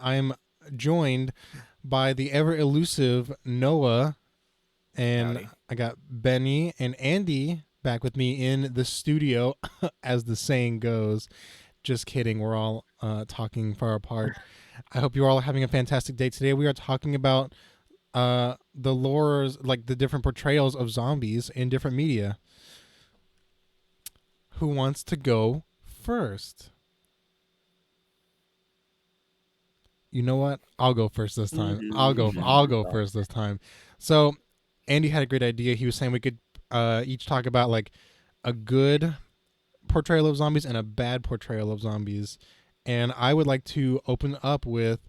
I'm joined by the ever elusive Noah, and Howdy. I got Benny and Andy back with me in the studio, as the saying goes. Just kidding. We're all talking far apart. I hope you're all having a fantastic day today. We are talking about the lores, like the different portrayals of zombies in different media. Who wants to go first? You know what? I'll go first this time. I'll go first this time. So Andy had a great idea. He was saying we could each talk about like a good portrayal of zombies and a bad portrayal of zombies. And I would like to open up with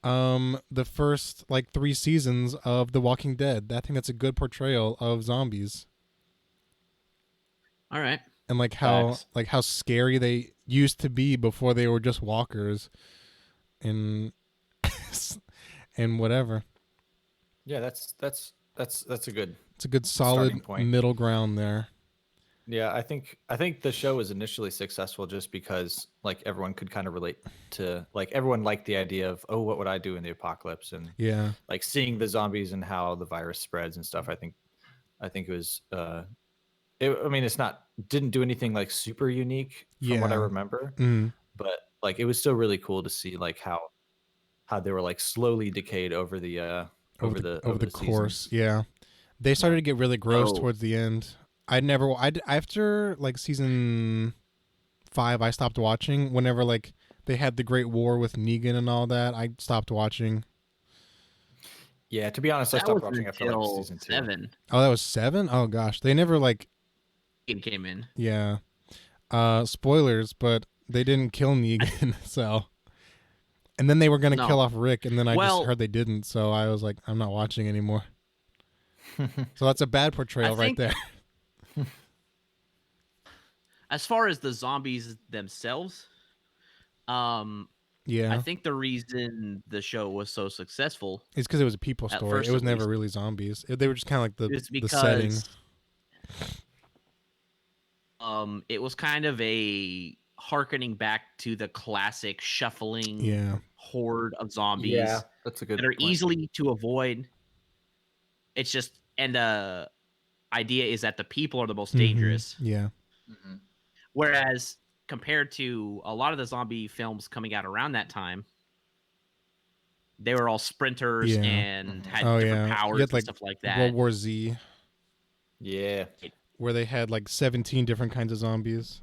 the first like 3 seasons of The Walking Dead. I think that's a good portrayal of zombies. All right. And Facts. how scary they used to be before they were just walkers and and whatever. Yeah, that's a good It's a good starting solid point. middle ground there. Yeah, I think the show was initially successful just because like everyone could kind of relate to like everyone liked the idea of, oh, what would I do in the apocalypse, and Yeah. like seeing the zombies and how the virus spreads and stuff. I think it was I mean, it's not didn't do anything like super unique from what I Yeah. remember, Mm. but like it was still really cool to see like how they were like slowly decayed over the Over over the the course. seasons. Yeah. They started Yeah. to get really gross So towards the end. I'd after like season 5 I stopped watching. Whenever like they had the Great War with Negan and all that, I stopped watching. Yeah, to be honest, I that stopped wasn't watching after like until season 2. 7 Oh, that was 7? Oh gosh. They never like it came in. yeah. Spoilers, but they didn't kill Negan, so and then they were gonna kill No. off Rick, and then I just Well, heard they didn't, so I was like, I'm not watching anymore. So that's a bad I portrayal right think there. as far as the zombies themselves, I Yeah. think the reason the show was so successful, It's because it was a people at story. It first was at never least, really zombies. They were just kind of like is the setting. because it was kind of a harkening back to the classic shuffling Yeah. horde of zombies Yeah, that's a good that are point. easily to avoid. It's just, and the idea is that the people are the most dangerous. Yeah. Mhm. Whereas compared to a lot of the zombie films coming out around that time, they were all sprinters Yeah. and Mhm. had Oh different yeah. You powers had and like stuff like World that. War Z, Yeah, where they had like 17 different kinds of zombies.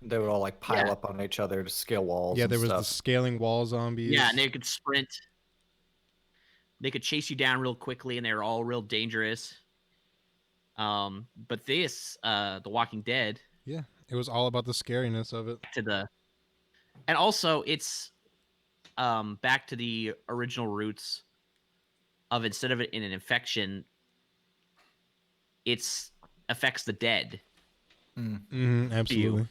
they would all like pile Yeah. up on each other to scale walls. Yeah, and there was the stuff. scaling wall zombies. Yeah, and they could sprint. They could chase you down real quickly, and they were all real dangerous. But this, The Walking Dead, Yeah, it was all about the scariness of it. and also it's back to the original roots of, instead of it in an infection, it's affects the dead. Absolutely.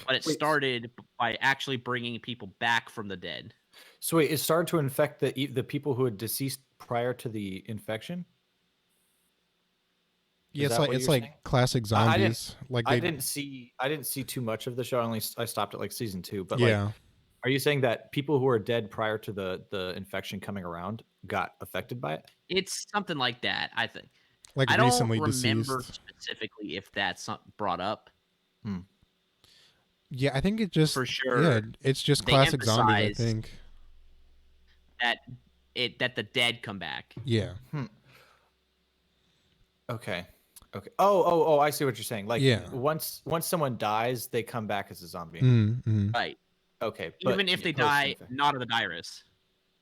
But it Wait. started by actually bringing people back from the dead. So wait, it started to infect the people who had deceased prior to the infection. Yeah, Is that what it's you're like saying? classic I didn't. zombies. Like I they. didn't see too much of the show. I stopped at like season 2. But like, Yeah. are you saying that people who are dead prior to the infection coming around got affected by it? It's something like that, I think. Like I don't recently remember deceased. specifically if that's brought up. Yeah, I think it just For sure, yeah, it's just they classic zombies, I emphasize think. that the dead come back. Yeah. Okay. Okay. Oh! I see what you're saying. Like, Yeah. once someone dies, they come back as a zombie. Mm-hmm. Right. Okay. Even if they die not of the virus.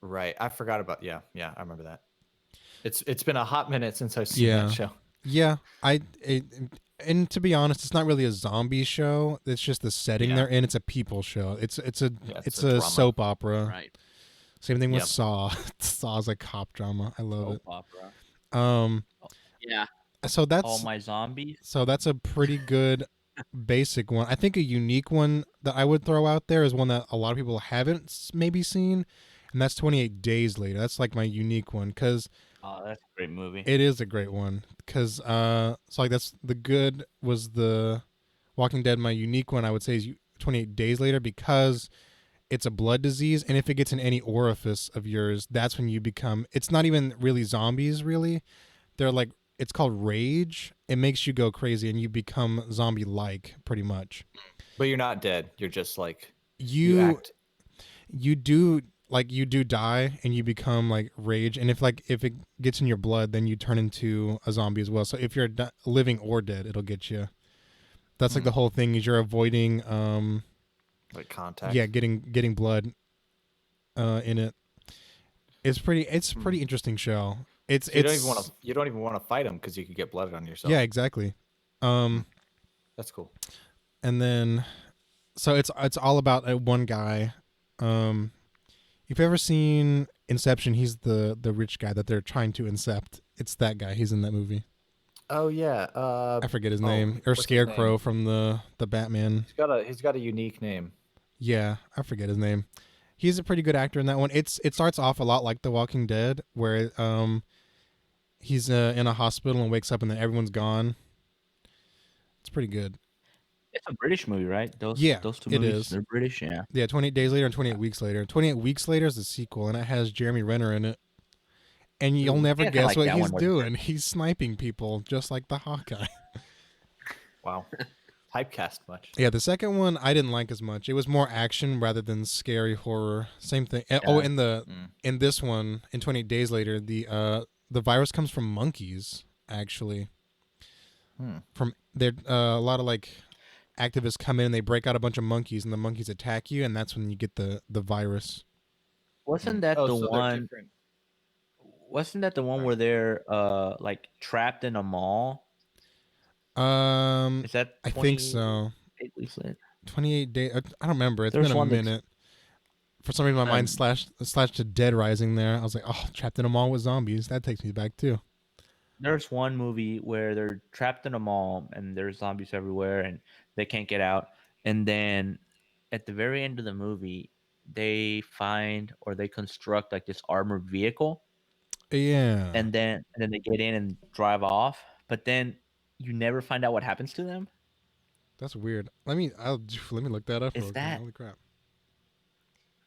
Right. I forgot about. Yeah. I remember that. It's been a hot minute since I've seen that show. Yeah. And to be honest, it's not really a zombie show. It's just the setting they're in. It's a people show. It's a drama. soap opera. Right. Same thing with Yep. Saw. Saw's like cop drama. I love it. Opera. Yeah. So that's All my zombies. So that's a pretty good basic one. I think a unique one that I would throw out there is one that a lot of people haven't maybe seen, and that's 28 Days Later. That's like my unique one because Oh, that's a great movie. it is a great one. Because so like that's the good was the Walking Dead. My unique one I would say is 28 Days Later because it's a blood disease, and if it gets in any orifice of yours, that's when you become. It's not even really zombies, really. They're like, it's called rage. It makes you go crazy, and you become zombie-like, pretty much. But you're not dead. You're just like you You act. you do you do die, and you become like rage, and if it gets in your blood, then you turn into a zombie as well. So if you're living or dead, it'll get you. That's like the whole thing is you're avoiding Like contact. yeah, getting blood in it. It's pretty interesting show. It's So you don't even want to fight them because you could get blooded on yourself. yeah, exactly. That's cool. And then so it's all about one guy. You've ever seen Inception? He's the rich guy that they're trying to incept. It's that guy. He's in that movie. Oh yeah. I forget his name. Or what's his Scarecrow name? from the Batman. He's got a unique name. Yeah, I forget his name. He's a pretty good actor in that one. It starts off a lot like The Walking Dead, where he's in a hospital and wakes up and then everyone's gone. It's pretty good. It's a British movie, right? Those Yeah, two it movies, is. they're British, yeah. Yeah, 28 Days Later and 28 Weeks Later. 28 Weeks Later is the sequel, and it has Jeremy Renner in it. And you'll never I guess like what that he's one more. doing. He's sniping people just like the Hawkeye. Wow. Typecast much. Yeah, the second one I didn't like as much. It was more action rather than scary horror. Same thing. Oh, in this one, in 28 Days Later, the virus comes from monkeys. Actually, from there, a lot of like activists come in and they break out a bunch of monkeys, and the monkeys attack you, and that's when you get the virus. Wasn't that the so one? different. Wasn't that the one where they're like trapped in a mall? Is that I think so. 8 weeks later? 28 days. I don't remember. It's There's been a one that's- minute. For some reason, my mind slashed to Dead Rising there. I was like, oh, trapped in a mall with zombies. That takes me back too. There's one movie where they're trapped in a mall and there's zombies everywhere and they can't get out. And then at the very end of the movie, they find or they construct like this armored vehicle. Yeah. And then they get in and drive off. But then you never find out what happens to them. That's weird. Let me look that up. Is real quick. that- Holy crap?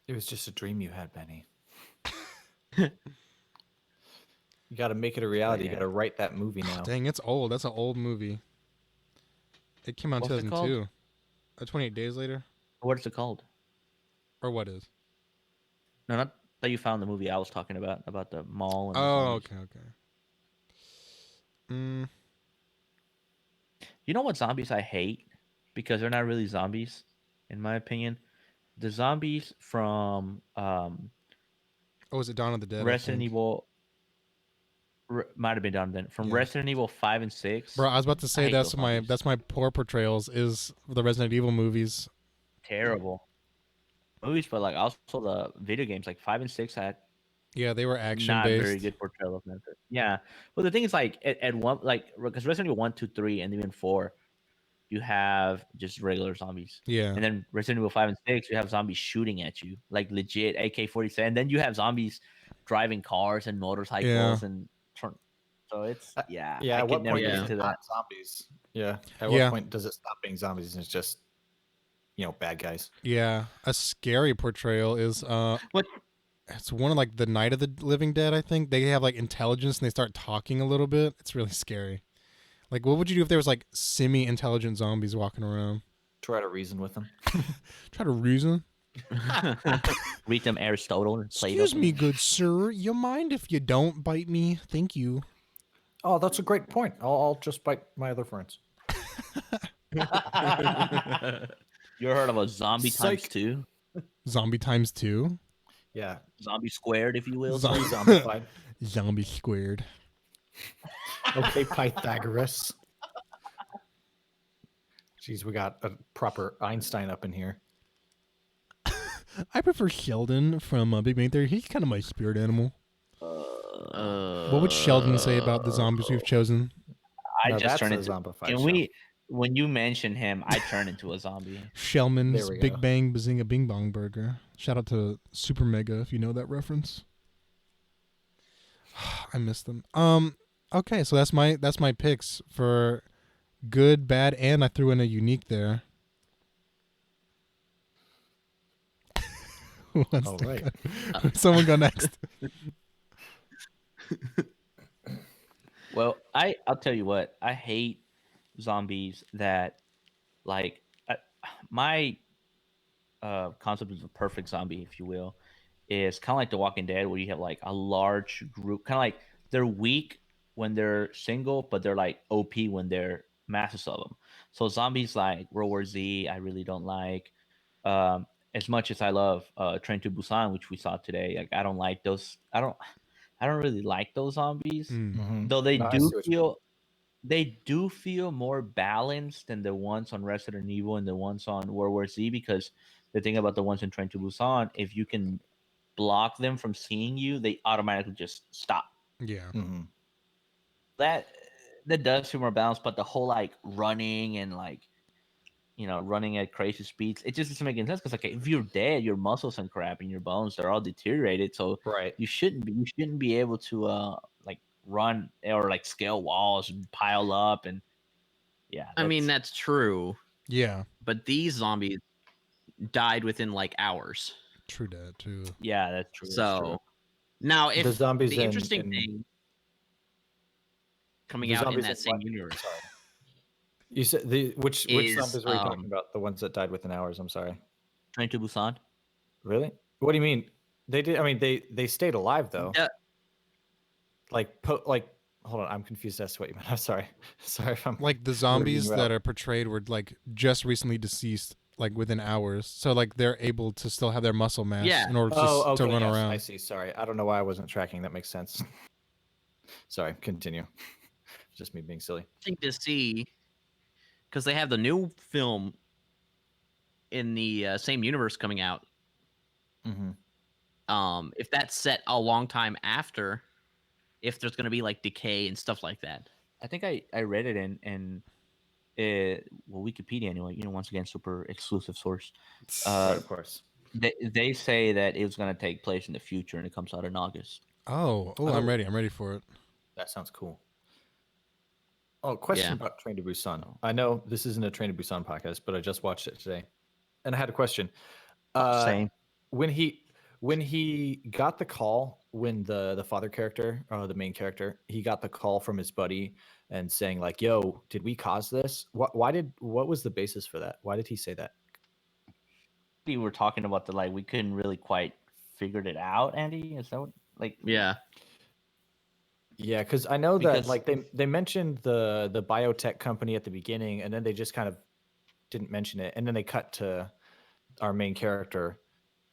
It was just a dream you had, Benny. You got to make it a reality. Yeah. You got to write that movie now. Dang, it's old. That's an old movie. It came out in What's it 2002. 28 Days Later, What is it called? or what is? No, not that you found the movie I was talking about the mall. And the Oh, zombies. okay. You know what zombies I hate? Because they're not really zombies, in my opinion. The zombies from Oh, was it Dawn of the Dead? Resident Evil might have been done then. From Yeah. Resident Evil 5 and 6. Bro, I was about to say hate that's those my zombies. poor portrayals is the Resident Evil movies. Terrible movies, but like also the video games, like 5 and 6 had Yeah, they were action not based. very good portrayal of Memphis. Yeah. Well, the thing is, like at one, like because Resident Evil 1, 2, 3, and even 4, you have just regular zombies. Yeah. And then Resident Evil 5 and 6, you have zombies shooting at you, like legit AK-47. And then you have zombies driving cars and motorcycles and so it's Yeah. I At could what never point get is into it that. not zombies? Yeah. At Yeah. what point does it stop being zombies and it's just, bad guys? Yeah, a scary portrayal is What? it's one of like the Night of the Living Dead. I think they have like intelligence and they start talking a little bit. It's really scary. Like, what would you do if there was like semi-intelligent zombies walking around? Try to reason with them. Try to reason. Read them Aristotle and Plato. Excuse me, good sir. You mind if you don't bite me? Thank you. Oh, that's a great point. I'll just bite my other friends. You ever heard of a zombie times Psych. 2? Zombie times 2. Yeah. Zombie squared, if you will. Zombie- Zombified. Zombie squared. Okay, Pythagoras. Jeez, we got a proper Einstein up in here. I prefer Sheldon from Big Bang Theory. He's kind of my spirit animal. What would Sheldon say about the zombies we've chosen? I Now just that's turned a into. zombified Can show. we? When you mention him, I turn into a zombie. Shellman's There we go. Big Bang Bazinga Bing Bong Burger. Shout out to Super Mega if you know that reference. I miss them. Okay, so that's my picks for good, bad, and I threw in a unique there. Who wants All to right. go? Someone go next. Well, I'll tell you what. I hate zombies that like my concept of a perfect zombie, if you will, is kind of like The Walking Dead, where you have like a large group, kind of like they're weak when they're single, but they're like OP when they're masses of them. So zombies like World War Z, I really don't like. Um, as much as I love Train to Busan, which we saw today, like I don't like those. I don't really like those zombies, Mm. though they No, I do see what you mean. feel more balanced than the ones on Resident Evil and the ones on World War Z, because the thing about the ones in Train to Busan, if you can block them from seeing you, they automatically just stop. Yeah. Mm-hmm. That that does feel more balanced, but the whole like running and like running at crazy speeds, it just doesn't make any sense because like if you're dead, your muscles and crap and your bones are all deteriorated, so Right. you shouldn't be able to like run or like scale walls and pile up and yeah, I mean, that's that's true, Yeah. but these zombies died within like hours. True that too. yeah, that's true. That's true. So now, The if zombies the interesting in thing coming the out in zombies that in same what? universe Sorry. You said which is zombies were you talking about? The ones that died within hours. I'm sorry. Train to Busan. Really? What do you mean? They did. I mean, they stayed alive though. the, Like, hold on. I'm confused as to what you meant. I'm sorry. Sorry if I'm Like the weirding zombies you that out. are portrayed were like just recently deceased, like within hours. So like they're able to still have their muscle mass Yeah. in order Oh, to okay. run Yes, I around. see. Sorry. I don't know why I wasn't tracking. That makes sense. Sorry. Continue. Just me being silly. thing to see, because they have the new film in the same universe coming out. Mm-hmm. If that's set a long time after, if there's going to be like decay and stuff like that. I think I read it in well, Wikipedia anyway. Once again, super exclusive source. Right. Of course. They say that it was going to take place in the future and it comes out in August. Oh, Oh. I'm ready. I'm ready for it. That sounds cool. Oh, question Yeah. about Train to Busan. I know this isn't a Train to Busan podcast, but I just watched it today, and I had a question. Same. When he got the call, when the father character, the main character, he got the call from his buddy and saying like, "Yo, did we cause this? What was the basis for that? Why did he say that?" We were talking about the like we couldn't really quite figured it out. Andy, is that what like? Yeah. Yeah, because I know that Because like they mentioned the biotech company at the beginning, and then they just kind of didn't mention it, and then they cut to our main character,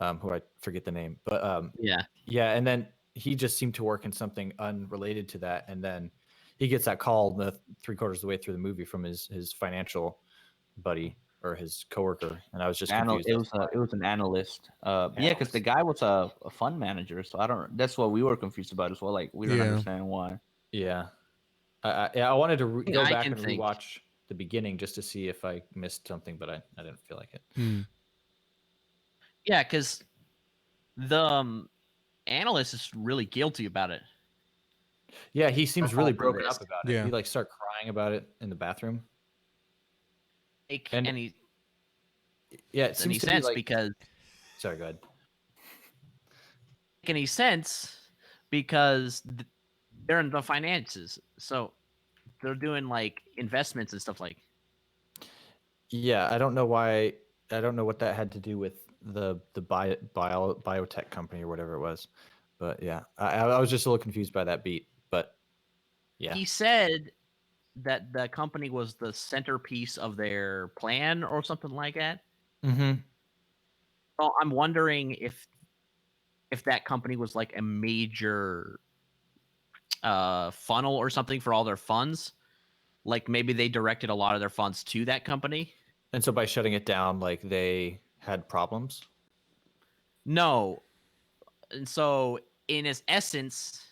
who I forget the name, but Yeah. yeah, and then he just seemed to work in something unrelated to that, and then he gets that call the 3/4 of the way through the movie from his financial buddy or his coworker, and I was just confused. it was an analyst. Yeah, because the Analyst. guy was a fund manager, so I don't. That's what we were confused about as well. Like we don't Yeah. understand why. Yeah, I wanted to go I back can and think. rewatch the beginning just to see if I missed something, but I didn't feel like it. Hmm. Yeah, because the analyst is really guilty about it. Yeah, he seems really all broken this. up about it. Yeah. He like start crying about it in the bathroom. Make And- any Yeah, it any seems to be sense like. because Sorry, go ahead. make any sense because they're in the finances, so they're doing like investments and stuff like. Yeah, I don't know why. I don't know what that had to do with the biotech company or whatever it was, but yeah, I was just a little confused by that beat. But yeah, He said that the company was the centerpiece of their plan or something like that. mm-hmm. So I'm wondering if that company was like a major funnel or something for all their funds. Like maybe they directed a lot of their funds to that company. And so by shutting it down, like they had problems. No. And so in its essence,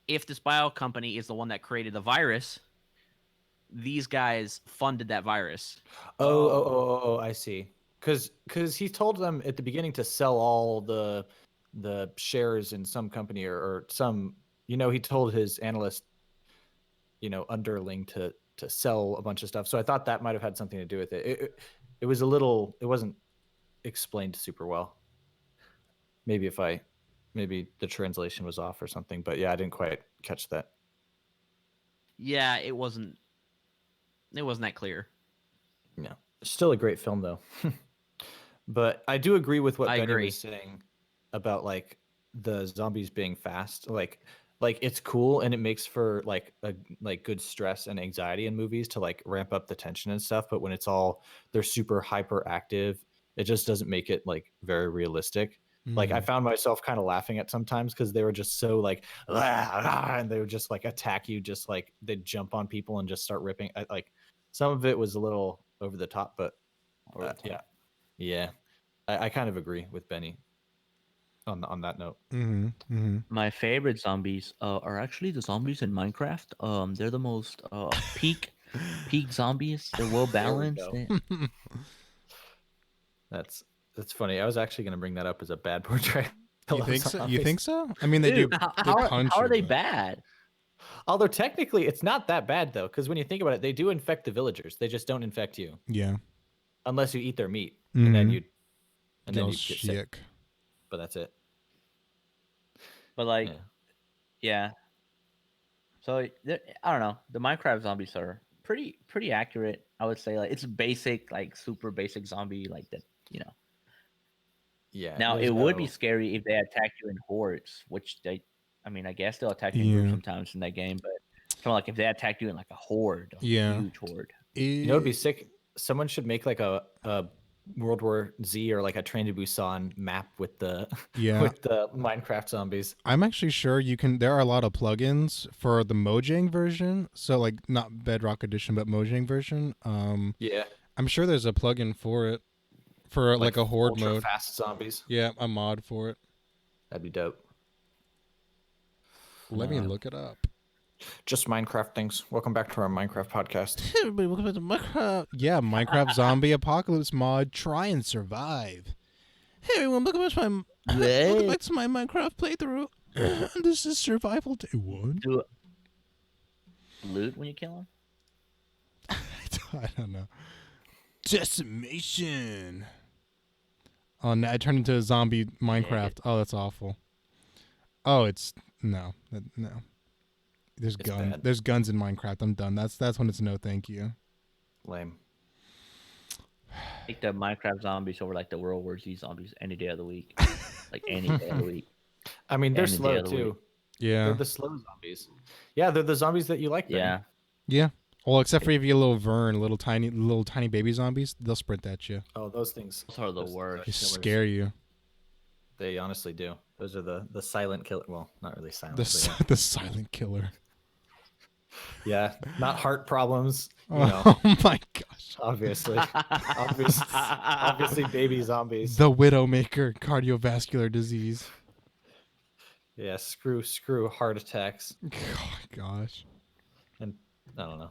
if this bio company is the one that created the virus, these guys funded that virus. Oh, I see. Because he told them at the beginning to sell all the shares in some company or some. He told his analyst, underling to sell a bunch of stuff. So I thought that might have had something to do with it. It was a little. It wasn't explained super well. Maybe maybe the translation was off or something, but yeah, I didn't quite catch that. Yeah, it wasn't that clear. Yeah, still a great film though. But I do agree with what I Benny agree. was saying about like the zombies being fast. Like it's cool and it makes for like a like good stress and anxiety in movies to like ramp up the tension and stuff. But when they're super hyperactive, it just doesn't make it like very realistic. Like I found myself kind of laughing at sometimes because they were just so like and they would just like attack you, just like they'd jump on people and just start ripping. Like some of it was a little over the top, but yeah, yeah, I kind of agree with Benny on that note. My favorite zombies are actually the zombies in Minecraft. They're the most peak zombies. They're well There we balanced. go. That's funny. I was actually going to bring that up as a bad portrayal. You of think so? You zombies. think so? I mean, they Dude, do. how, They how, punch how are you, they but- bad? Although technically, it's not that bad though, because when you think about it, they do infect the villagers. They just don't infect you Yeah. unless you eat their meat, and then Mhm. you You'll get sick. sick. But that's it. But like, Yeah. yeah. So I don't know. The Minecraft zombies are pretty accurate. I would say like it's basic, like super basic zombie like that. You know. Yeah. Now there's it would be no- scary if they attack you in hordes, which I mean, I guess they'll attack you in Yeah. groups sometimes in that game, but kind of like if they attacked you in like a horde, a Yeah. huge horde. You know, it'd be sick. Someone should make like a World War Z or like a Train to Busan map with the Yeah. with the Minecraft zombies. I'm actually sure you can. There are a lot of plugins for the Mojang version. So like not Bedrock Edition, but Mojang version. Yeah. I'm sure there's a plugin for it for like a horde ultra mode. fast zombies. Yeah, a mod for it. That'd be dope. Let me look it up. Just Minecraft things. Welcome back to our Minecraft podcast. Everybody, welcome to Minecraft. Yeah, Minecraft Zombie Apocalypse mod. Try and survive. Hey everyone, welcome back to my Minecraft playthrough. This is survival day 1. Do loot when you kill them. I don't know. Decimation. Oh, no, I turned into a zombie Minecraft. Oh, that's awful. Oh, it's no. There's It's guns. bad. There's guns in Minecraft. I'm done. That's when it's no thank you. Lame. Take the Minecraft zombies over like the World War Z zombies any day of the week, like any day of the week. I mean, they're Any day slow of the week. too. Yeah. They're the slow zombies. Yeah, they're the zombies that you like. Benny. Yeah, Yeah. Well, except for if you get a little Vern, little tiny baby zombies, they'll sprint at you. Oh, those things. those are the Those worst. They killers. scare you. They honestly do. Those are the silent killer. Well, not really silent. The but the silent killer. yeah. Not heart problems. You know, Oh my gosh. obviously, obviously, baby zombies. The Widowmaker, cardiovascular disease. Yeah, screw heart attacks, Oh my gosh. and I don't know.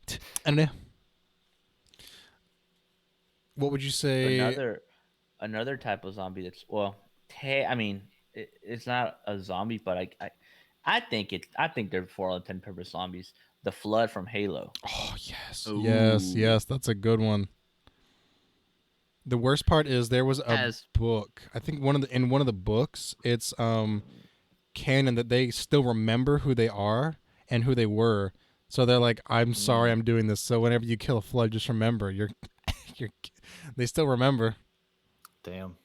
I don't know. What would you say? Another type of zombie that's I mean, it's not a zombie, but I think they're for all intent and purpose zombies. The Flood from Halo. Oh yes, Ooh. yes. That's a good one. The worst part is there was a book. I think in one of the books, it's canon that they still remember who they are and who they were. So they're like, "I'm sorry, I'm doing this." So whenever you kill a flood, just remember you're. They still remember. Damn.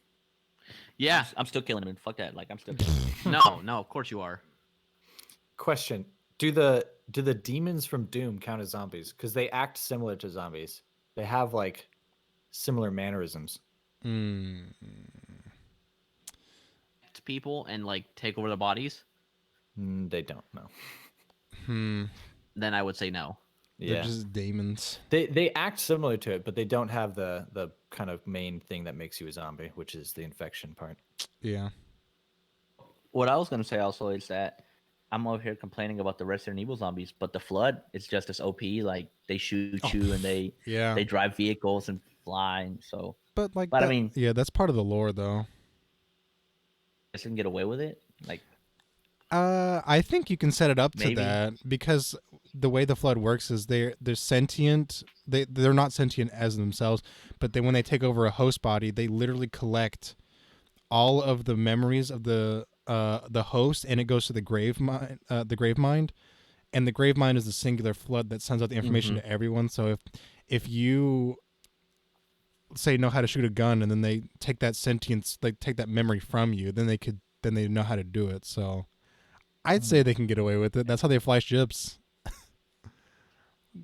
Yeah. I'm still killing him. Fuck that. Like I'm still. No, of course you are. Question: Do the demons from Doom count as zombies? Because they act similar to zombies. They have like similar mannerisms. Mm. To people and like take over their bodies, They don't know. then I would say no. They're Yeah, just demons. they act similar to it, but they don't have the kind of main thing that makes you a zombie, which is the infection part. Yeah. What I was gonna say also is that I'm over here complaining about the Resident Evil zombies, but the Flood is just as OP. Like they shoot you and they Yeah. drive vehicles and fly. And so But like, But I that- mean- yeah, that's part of the lore, though. just can get away with it. Like I think you can set it up to Maybe. that because the way the flood works is they're sentient. They're not sentient as themselves, but when they take over a host body, they literally collect all of the memories of the host, and it goes to the grave mind. And the grave mind is the singular flood that sends out the information to everyone. So if you say know how to shoot a gun, and then they take that sentience, like take that memory from you, then they know how to do it. So I'd say they can get away with it. That's how they fly ships.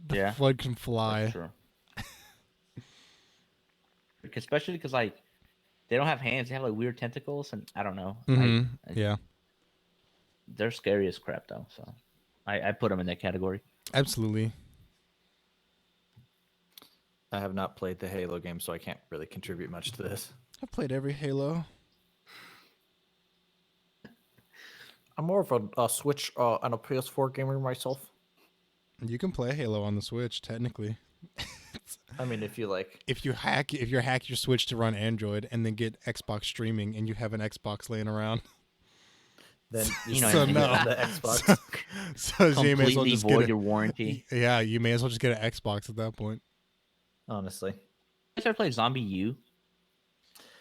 The Yeah, flood can that's fly. true. Especially because like they don't have hands; they have like weird tentacles, and I don't know. Yeah, They're scary as crap though. So I put them in that category. absolutely. I have not played the Halo game, so I can't really contribute much to this. I've played every Halo. I'm more of a Switch and a PS4 gamer myself. You can play Halo on the Switch, technically. I mean, if you like, If you hack your Switch to run Android and then get Xbox streaming, and you have an Xbox laying around, then You know, so and no, on the Xbox. so you may as well Completely just void get your warranty. yeah, you may as well just get an Xbox at that point. Honestly, You guys ever played Zombie U?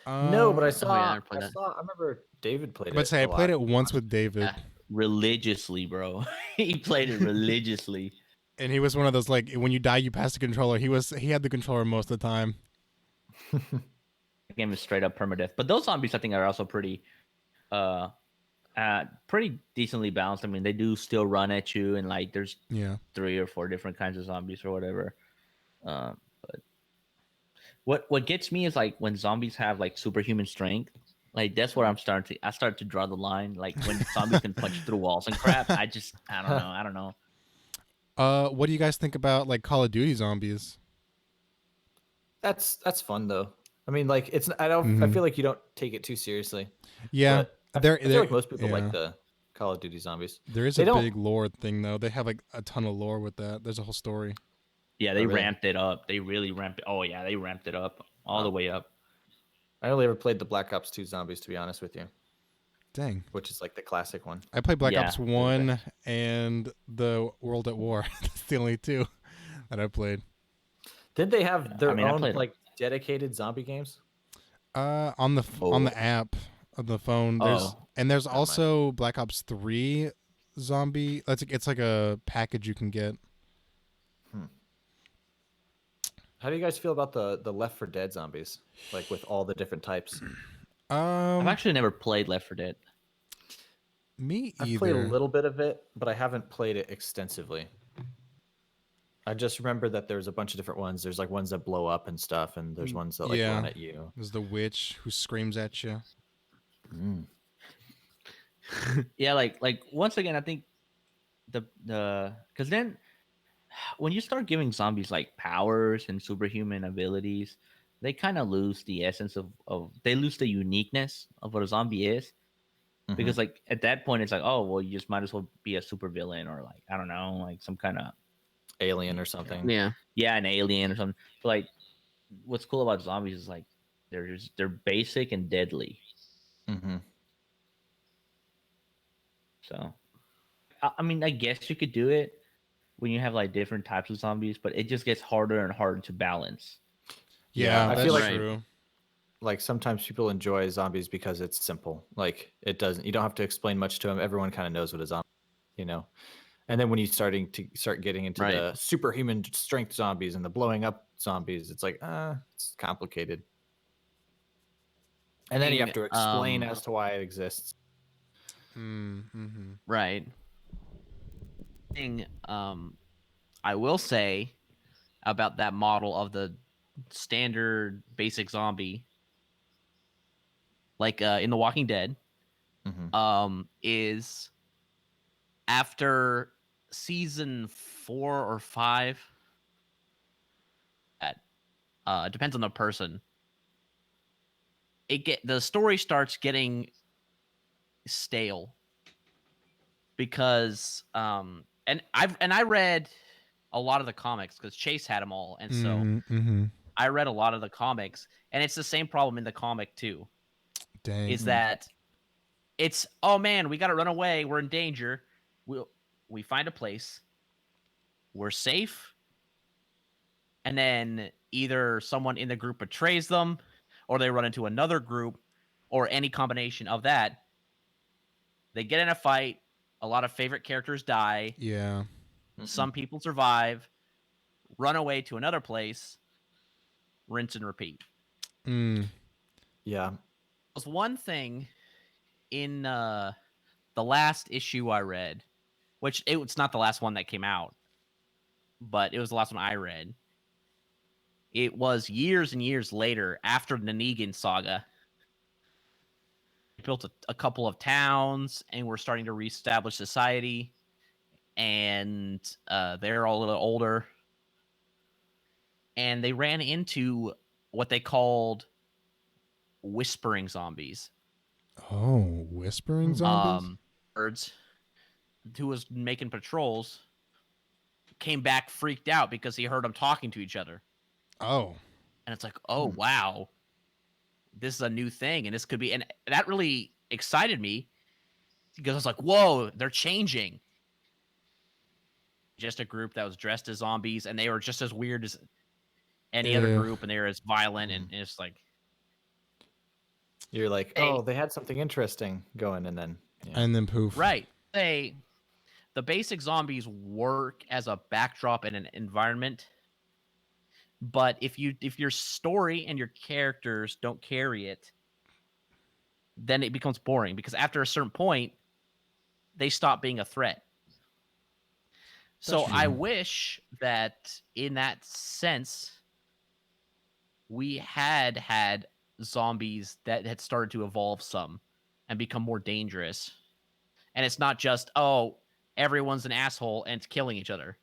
no, but I yeah, I saw. never played that. I remember David played But it. say I a played lot. it once with David, Yeah. Religiously, bro. He played it religiously. and he was one of those like when you die you pass the controller. He had the controller most of the time. The game is straight up permadeath. But those zombies, I think, are also pretty decently balanced. I mean, they do still run at you, and like there's Yeah. 3 or 4 different kinds of zombies or whatever. But what gets me is like when zombies have like superhuman strength. Like that's where I start to draw the line. Like when zombies can punch through walls and crap. I don't know. What do you guys think about like Call of Duty zombies? That's fun though. I mean, like it's. I don't. I feel like you don't take it too seriously. Yeah, But I feel like most people like the Call of Duty zombies. There is They a don't- big lore thing though. They have like a ton of lore with that. There's a whole story. Yeah, they really? ramped it up. They really ramped it. Oh yeah, they ramped it up all the way up. I only ever played the Black Ops 2 zombies, to be honest with you, Dang. which is like the classic one. I played Black Yeah, Ops they're 1 and the World at War. That's the only two that I played. Did they have their I own played 'em. like dedicated zombie games? On the app of the phone. There's mind. also Black Ops 3 zombie. It's like a package you can get. How do you guys feel about the Left 4 Dead zombies? Like with all the different types? I've actually never played Left 4 Dead. Me I've either. played a little bit of it, but I haven't played it extensively. I just remember that there's a bunch of different ones. There's like ones that blow up and stuff, and there's ones that like yeah. run at you. There's the witch who screams at you. Yeah, like once again, I think the because then when you start giving zombies like powers and superhuman abilities, they kind of lose the essence of they lose the uniqueness of what a zombie is. Because like at that point it's like, oh well, you just might as well be a supervillain or like I don't know, like some kind of Alien or something. Yeah. an alien or something. But like what's cool about zombies is like they're basic and deadly. Mm-hmm. So I mean, I guess you could do it when you have like different types of zombies, but it just gets harder and harder to balance. Yeah, I that's feel like true. like sometimes people enjoy zombies because it's simple. Like it doesn't. You don't have to explain much to them. Everyone kind of knows what a zombie, you know. And then when you start getting into the superhuman strength zombies and the blowing up zombies, it's like it's complicated. And then you have to explain as to why it exists. Right. Thing I will say about that model of the standard basic zombie, like in The Walking Dead, is after season 4 or 5. It depends on the person. The story starts getting stale because and I read a lot of the comics because Chase had them all, and so I read a lot of the comics, and it's the same problem in the comic too. Dang. Is that it's, oh man, we got to run away, we're in danger. We find a place, we're safe, and then either someone in the group betrays them, or they run into another group or any combination of that. They get in a fight. A lot of favorite characters die. Yeah. Some people survive, run away to another place, rinse and repeat. Mm. Yeah. There's one thing in the last issue I read, which it's not the last one that came out, but it was the last one I read. It was years and years later, after the Negan saga. Built a couple of towns, and we're starting to reestablish society. And they're all a little older, and they ran into what they called whispering zombies. Oh, whispering zombies. Birds who was making patrols came back freaked out because he heard them talking to each other. Oh. And it's like, oh wow, this is a new thing, and this could be, and that really excited me because I was like, whoa, they're changing. Just a group that was dressed as zombies, and they were just as weird as any other group, and they were as violent, and it's like, you're like, oh, they had something interesting going, and then poof. Right. The basic zombies work as a backdrop in an environment, but if your story and your characters don't carry it, then it becomes boring because after a certain point, they stop being a threat. So I wish that in that sense, we had zombies that had started to evolve some and become more dangerous. And it's not just, oh, everyone's an asshole and it's killing each other.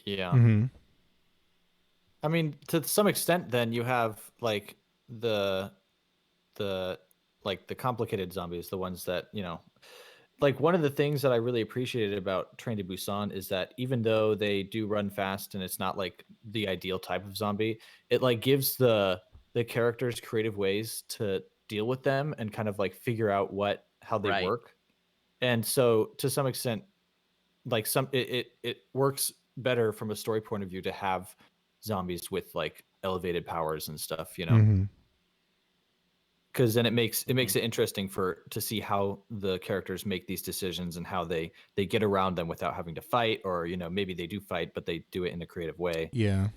Yeah. Mm-hmm. I mean, to some extent, then you have like the complicated zombies, the ones that, like one of the things that I really appreciated about Train to Busan is that even though they do run fast and it's not like the ideal type of zombie, it like gives the characters creative ways to deal with them and kind of like figure out how they work. And so to some extent, like it works better from a story point of view to have zombies with like elevated powers and stuff, Mm-hmm. because then it makes it interesting to see how the characters make these decisions and how they get around them without having to fight, or maybe they do fight but they do it in a creative way. Yeah.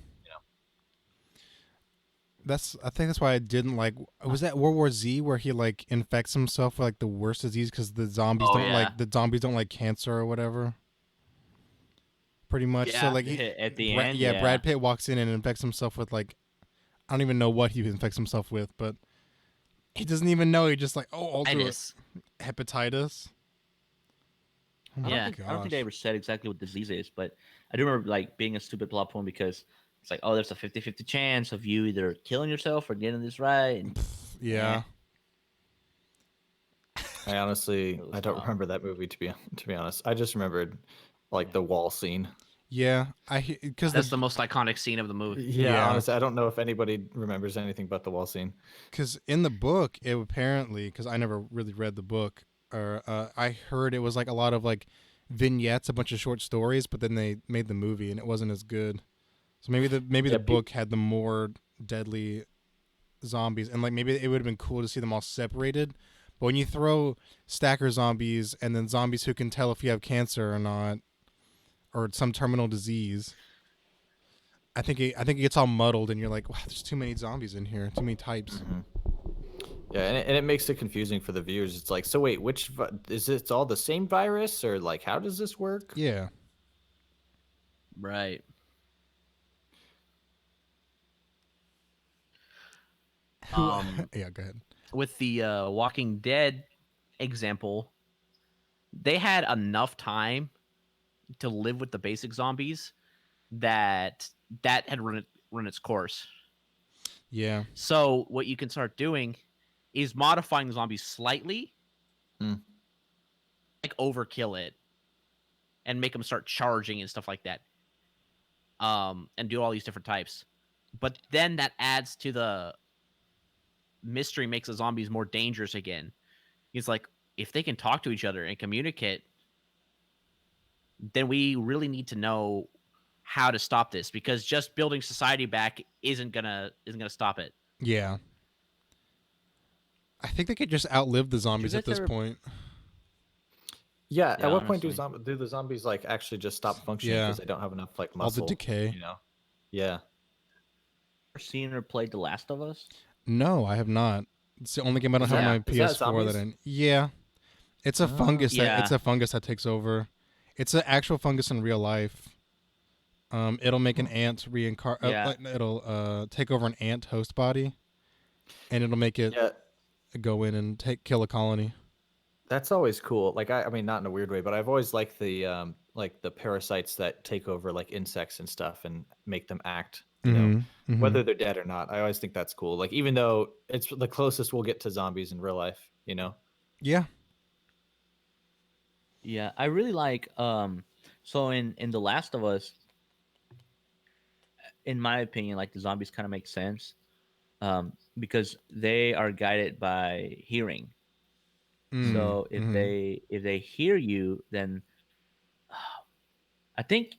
I think that's why I didn't like. Was that World War Z where he like infects himself with like the worst disease because the zombies don't like cancer or whatever. Pretty much. Yeah. So like at the end, Brad Pitt walks in and infects himself with like, I don't even know what he infects himself with, but he doesn't even know. He just like, I'll do it. Hepatitis. Oh I don't think they ever said exactly what disease is, but I do remember like being a stupid plot point because it's like, oh, there's a 50-50 chance of you either killing yourself or getting this right. And, yeah. I honestly, I don't remember that movie to be honest. I just remembered like the wall scene. Yeah, because that's the most iconic scene of the movie. Yeah, honestly, I don't know if anybody remembers anything but the wall scene. Because in the book, it apparently, because I never really read the book, or I heard it was like a lot of like vignettes, a bunch of short stories, but then they made the movie and it wasn't as good. So maybe the book had the more deadly zombies, and like maybe it would have been cool to see them all separated. But when you throw stacker zombies and then zombies who can tell if you have cancer or not, or some terminal disease, I think it gets all muddled, and you're like, wow, there's too many zombies in here, too many types. Mm-hmm. Yeah, and it makes it confusing for the viewers. It's like, so wait, which is it? All the same virus, or like, how does this work? Yeah. Right. Yeah, go ahead. With the Walking Dead example, they had enough time to live with the basic zombies that had run its course. Yeah. So what you can start doing is modifying the zombies slightly, like overkill it, and make them start charging and stuff like that. And do all these different types. But then that adds to the mystery, makes the zombies more dangerous again. It's like, if they can talk to each other and communicate, then we really need to know how to stop this, because just building society back isn't gonna stop it. Yeah. I think they could just outlive the zombies guys at this ever- point. Yeah. At Yeah, what point honestly. do the zombies like actually just stop functioning Yeah. because they don't have enough like All the muscle? decay. You know. Yeah. Seen or played The Last of Us? No, I have not. It's the only game I don't Is have on that- my is that PS4 that zombies? I. Yeah, it's a Oh. fungus that Yeah. it's a fungus that takes over. It's an actual fungus in real life. It'll make an ant reincarnate. Yeah. It'll take over an ant host body, and it'll make it Yeah. go in and kill a colony. That's always cool. Like I mean, not in a weird way, but I've always liked like the parasites that take over like insects and stuff and make them act. You know, Mhm. whether they're dead or not. I always think that's cool. Like even though it's the closest we'll get to zombies in real life. You know. Yeah. Yeah, I really like so in The Last of Us, in my opinion, like the zombies kind of make sense. Because they are guided by hearing. So if they hear you, then I think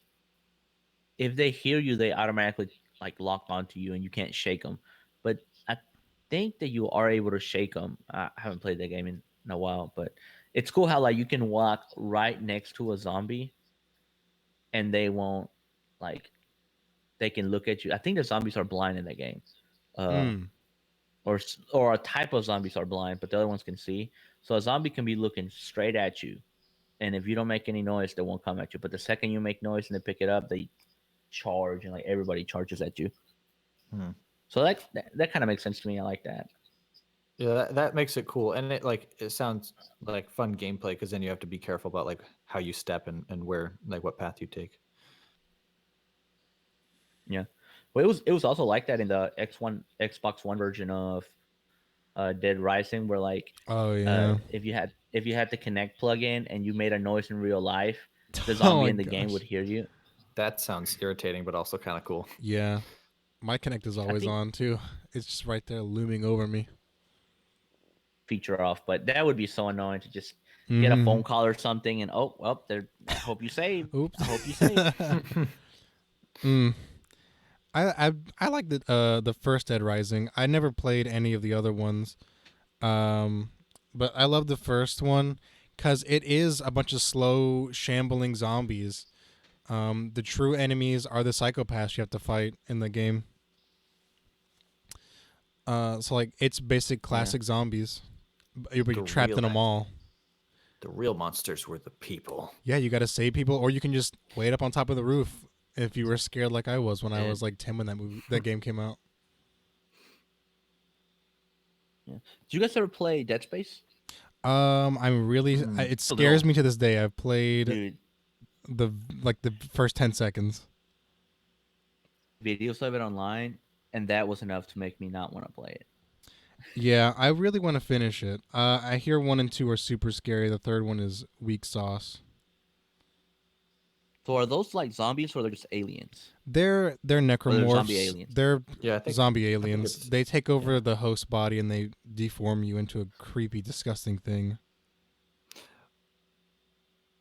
if they hear you, they automatically like lock onto you and you can't shake them. But I think that you are able to shake them. I haven't played that game in a while, but it's cool how like you can walk right next to a zombie and they won't like they can look at you. I think the zombies are blind in that game. Or a type of zombies are blind, but the other ones can see. So a zombie can be looking straight at you, and if you don't make any noise, they won't come at you. But the second you make noise and they pick it up, they charge, and like everybody charges at you. So that kind of makes sense to me. I like that. Yeah, that makes it cool, and it sounds like fun gameplay because then you have to be careful about like how you step and where like what path you take. Yeah, well, it was also like that in the Xbox One version of Dead Rising, where like Oh yeah. if you had the Kinect plug-in and you made a noise in real life, the Oh zombie my in the game gosh. would hear you. That sounds irritating, but also kind of cool. Yeah. My Kinect is always think- on too. It's just right there looming over me. Feature off, but that would be so annoying to just get a phone call or something and oh well, I hope you saved. Oops. I hope you saved. I like the first Dead Rising. I never played any of the other ones, but I love the first one because it is a bunch of slow, shambling zombies. The true enemies are the psychopaths you have to fight in the game. So like it's basic classic zombies. You'll be The trapped in real them all. The real monsters were the people. Yeah, you got to save people, or you can just wait up on top of the roof if you were scared like I was when I was like 10 when that game came out. Yeah. Did you guys ever play Dead Space? I'm really. It scares me to this day. I've played Dude, the first 10 seconds. videos of it online, and that was enough to make me not want to play it. Yeah, I really want to finish it. I hear 1 and 2 are super scary. The third one is weak sauce. So are those like zombies or they're just aliens? They're necromorphs. zombie aliens. They're Yeah, I think zombie aliens. it's- They take over the host body and they deform you into a creepy, disgusting thing.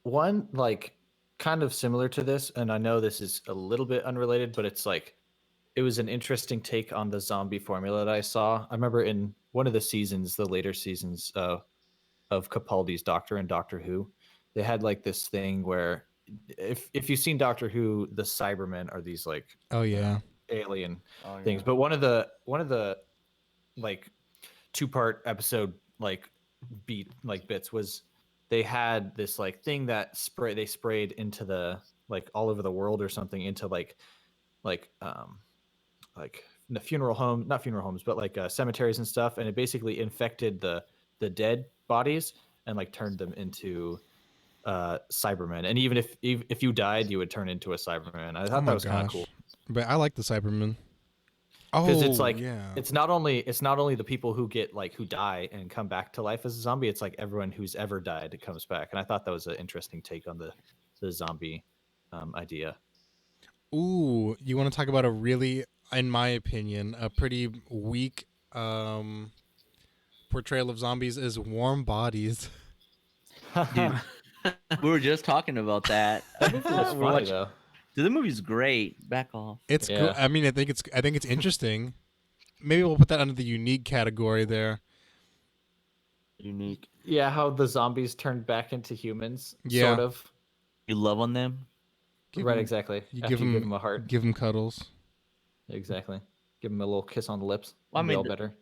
one like kind of similar to this, and I know this is a little bit unrelated, but it's like it was an interesting take on the zombie formula that I saw. I remember in one of the seasons, the later seasons of Capaldi's Doctor and Doctor Who, they had like this thing where if you've seen Doctor Who, the Cybermen are these like Oh yeah. alien things. But one of the like 2-part episode like bits was they had this like thing that they sprayed into the like all over the world or something into like the funeral home, not funeral homes, but like cemeteries and stuff, and it basically infected the dead bodies and like turned them into Cybermen. And even if you died, you would turn into a Cyberman. I thought that was kind of cool. But I like the Cybermen. Because Oh, it's like yeah. it's not only the people who get like who die and come back to life as a zombie, it's like everyone who's ever died comes back. And I thought that was an interesting take on the zombie idea. Ooh, you want to talk about a really, in my opinion, a pretty weak portrayal of zombies is Warm Bodies. Dude, we were just talking about that. That movie was We're funny watching- though. Dude, the movie's great. Back off. It's Yeah. cool. I mean, I think it's interesting. Maybe we'll put that under the unique category there. unique. Yeah, how the zombies turned back into humans, Yeah. sort of. You love on them. Right, exactly. You After you give them a heart. give them cuddles. Exactly. Give them a little kiss on the lips. Well, I It'll be mean, all the better.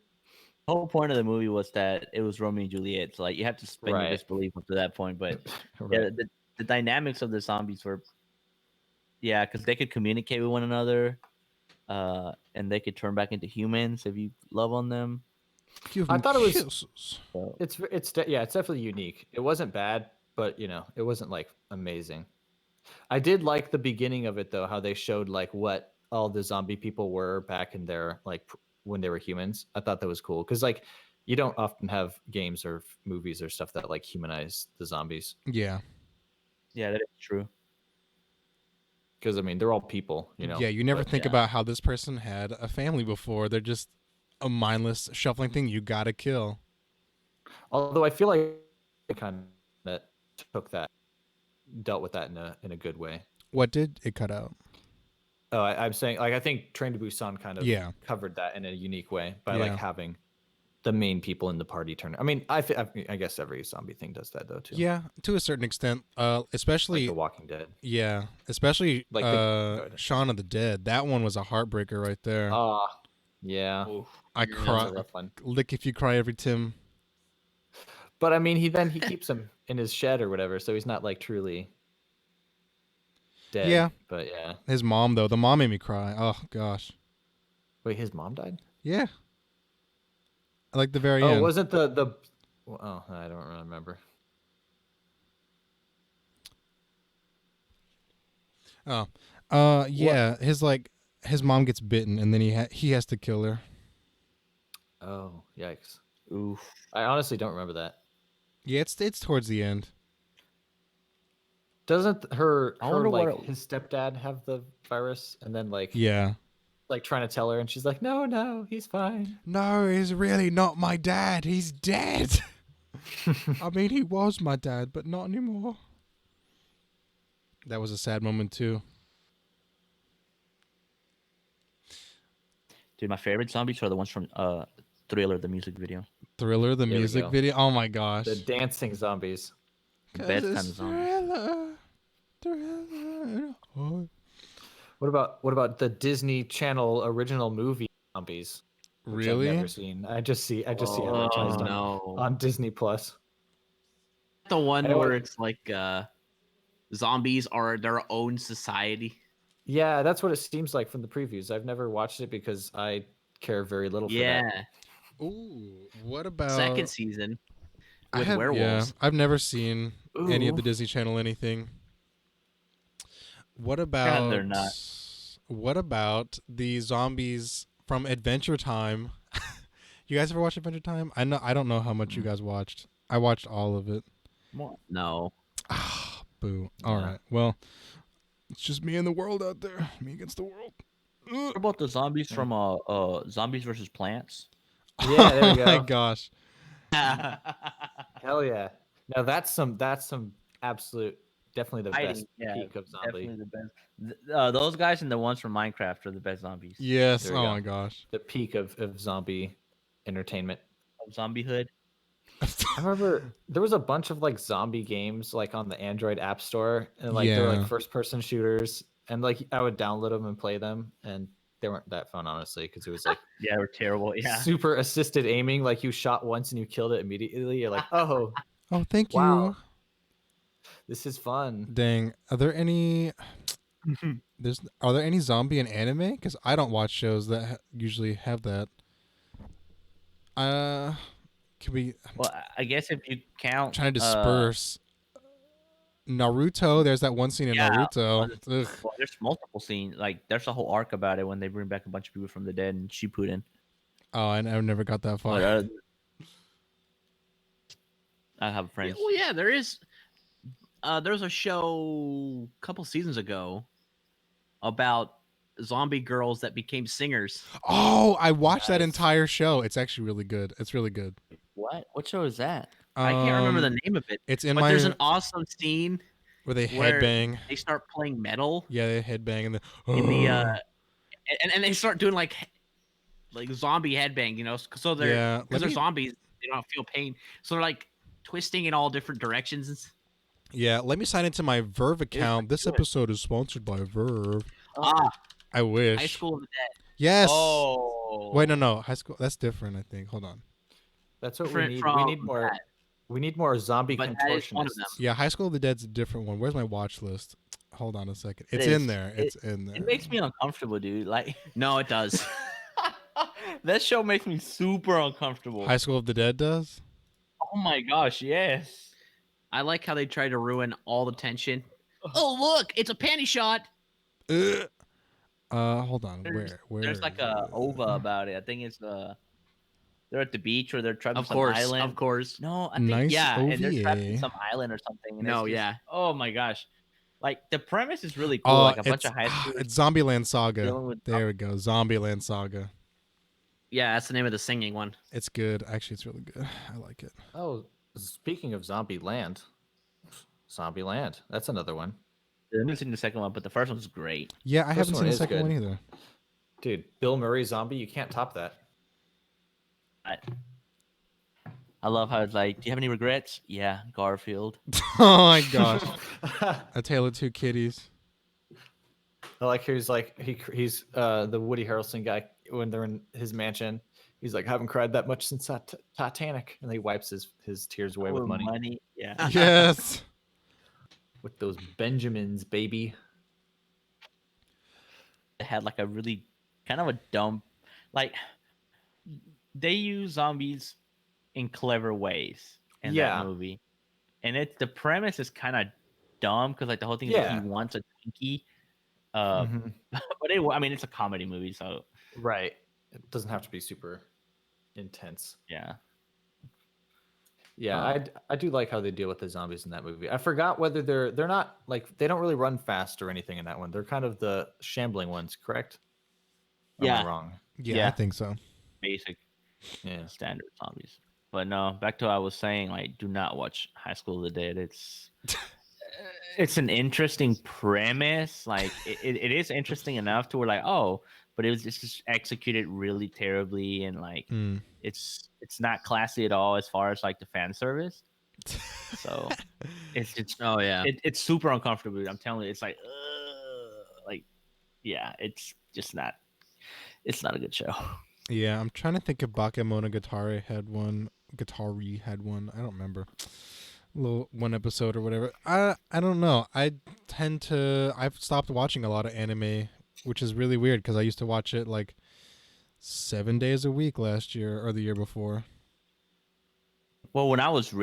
whole point of the movie was that it was Romeo and Juliet. So like you have to suspend your Right. disbelief up to that point. But Right. yeah, the dynamics of the zombies were because they could communicate with one another, and they could turn back into humans if you love on them. Give I them thought it was kisses. So, it's definitely unique. It wasn't bad, but it wasn't like amazing. I did like the beginning of it though, how they showed like what all the zombie people were back in their like when they were humans. I thought that was cool because like you don't often have games or movies or stuff that like humanize the zombies Yeah. yeah, that is true. because I mean they're all people, Yeah, you never but think yeah. about how this person had a family before. They're just a mindless shuffling thing you gotta kill. Although I feel like they kind of dealt with that in a good way. What did it cut out? Oh, I'm saying like I think Train to Busan kind of Yeah. covered that in a unique way by Yeah. like having the main people in the party turn. I mean, I guess every zombie thing does that though too. Yeah, to a certain extent. Like Especially The Walking Dead. yeah, especially Like go ahead. Shaun of the Dead. That one was a heartbreaker right there. Yeah. I That's cry. a rough one. Lick if you cry every Tim. But I mean, he keeps him in his shed or whatever, so he's not like truly dead. Yeah. But yeah. His mom though, the mom made me cry. Oh gosh. Wait, his mom died? Yeah. I like the very Oh, end. wasn't the oh, I don't remember. Oh. Yeah, his mom gets bitten and then he has to kill her. Oh, yikes. Oof. I honestly don't remember that. Yeah, it's towards the end. Doesn't her I wonder like what it- his stepdad have the virus and then like Yeah. like trying to tell her and she's like, no, he's fine. No, he's really not my dad. He's dead. I mean, he was my dad, but not anymore. That was a sad moment too. Dude, my favorite zombies are the ones from Thriller, the music video. Thriller, the There we music go. video. Oh my gosh. The dancing zombies. The 'Cause best it's kind of zombies. Thriller. What about the Disney Channel original movie zombies? Which Really? I've never seen. I just see Oh advertised no! on Disney Plus. The one I don't where like- it's like zombies are their own society. Yeah, that's what it seems like from the previews. I've never watched it because I care very little for Yeah, that. Ooh, what about second season I with have- werewolves. Yeah, I've never seen any of Ooh. the Disney Channel anything. What they're about not. What about the zombies from Adventure Time? You guys ever watch Adventure Time? I don't know how much you guys watched. I watched all of it. No, Ah, boo. All Yeah. right. Well, it's just me and the world out there. Me against the world. What about the zombies from Zombies versus Plants? Yeah, there we Oh my go. gosh. Hell yeah. Now that's some absolute definitely the best peak of zombie. Definitely the best. Those guys and the ones from Minecraft are the best zombies. Yes. There we Oh go. my gosh. The peak of zombie entertainment. Of Zombiehood. I remember there was a bunch of like zombie games like on the Android App Store and like they were Yeah. like first person shooters and like I would download them and play them and they weren't that fun honestly because it was like Yeah, we're terrible. Yeah. super assisted aiming like you shot once and you killed it immediately. You're like, "Oh, Oh, thank Wow. you. this is fun." Dang. Are there any zombie in anime? Because I don't watch shows that usually have that. Can we Well, I guess if you count trying to disperse? Naruto. There's that one scene in yeah, Naruto. Ugh. well, there's multiple scenes. Like there's a whole arc about it when they bring back a bunch of people from the dead and Shippuden. Oh, I never got that far. But, I have Yeah, friends. well, yeah, there is. There's a show a couple seasons ago about zombie girls that became singers. Oh, I watched that Nice. entire show. It's actually really good. It's really good. What? What show is that? I can't remember Um, the name of it, It's in but my there's an awesome scene where they where headbang. they start playing metal Yeah, they headbang and in the and they start doing like zombie headbang, so they're Yeah, because let they're me- zombies. they don't feel pain. So they're like twisting in all different directions. Yeah, let me sign into my Verve account. This episode is sponsored by Verve. Ah, I wish. High School of the Dead. Yes. Oh. Wait, no. High School. That's different, I think. Hold on. That's what Different we need. from We need more. that. We need more zombie But that is one of them. contortionists. Yeah, High School of the Dead's a different one. Where's my watch list? Hold on a second. It's This- in there. It's in there. It makes me uncomfortable, dude. Like No, it does. that show makes me super uncomfortable. High School of the Dead does? Oh my gosh, yes. I like how they try to ruin all the tension. Oh, look, it's a panty shot. Ugh. Hold on. Where? There's like a OVA about it. I think it's they're at the beach or they're trapped in Of some course, island. of course. No, I think Nice yeah, and they're trapped OVA. in some island or something. And No, it's just- yeah. Oh my gosh, like the premise is really cool. Like a bunch it's, of high schoolers it's Zombieland Saga. dealing with There we go. Zombieland Saga. Yeah, that's the name of the singing one. It's good. Actually, it's really good. I like it. Oh, speaking of Zombie Land, that's another one, I haven't seen the second one, but the first one's great. Yeah, I First haven't one seen the is second one good. either. dude. Bill Murray zombie, you can't top that. I love how it's like, do you have any regrets? Yeah, Garfield. Oh my gosh. A Tale of Two Kitties. I like he's like he's the Woody Harrelson guy when they're in his mansion. He's like, haven't cried that much since Titanic, and he wipes his tears away with Oh, money. Yeah. Yes. With those Benjamins, baby. It had like a really kind of a dumb, like they use zombies in clever ways in Yeah. that movie, and the premise is kind of dumb because like the whole thing is Yeah. he wants a Twinkie, Mhm. but I mean it's a comedy movie, so Right. It doesn't have to be super intense. yeah. Yeah, I do like how they deal with the zombies in that movie. I forgot whether they're not like they don't really run fast or anything in that one. They're kind of the shambling ones, correct? Or am I Yeah. wrong. Yeah, I Yeah. think so. Basic Yeah. standard zombies. But no, back to what I was saying, like do not watch High School of the Dead. It's an interesting premise. Like it is interesting enough to where like, oh, but it's just executed really terribly and like Mm. it's not classy at all as far as like the fan service. So it's Oh yeah. it's super uncomfortable. I'm telling you, it's like yeah, it's just not. It's not a good show. Yeah, I'm trying to think if Bakemonogatari had one. Gatari had one. I don't remember. Little one episode or whatever. I don't know. I've stopped watching a lot of anime, which is really weird because I used to watch it like 7 days a week last year or the year before. Well, when I was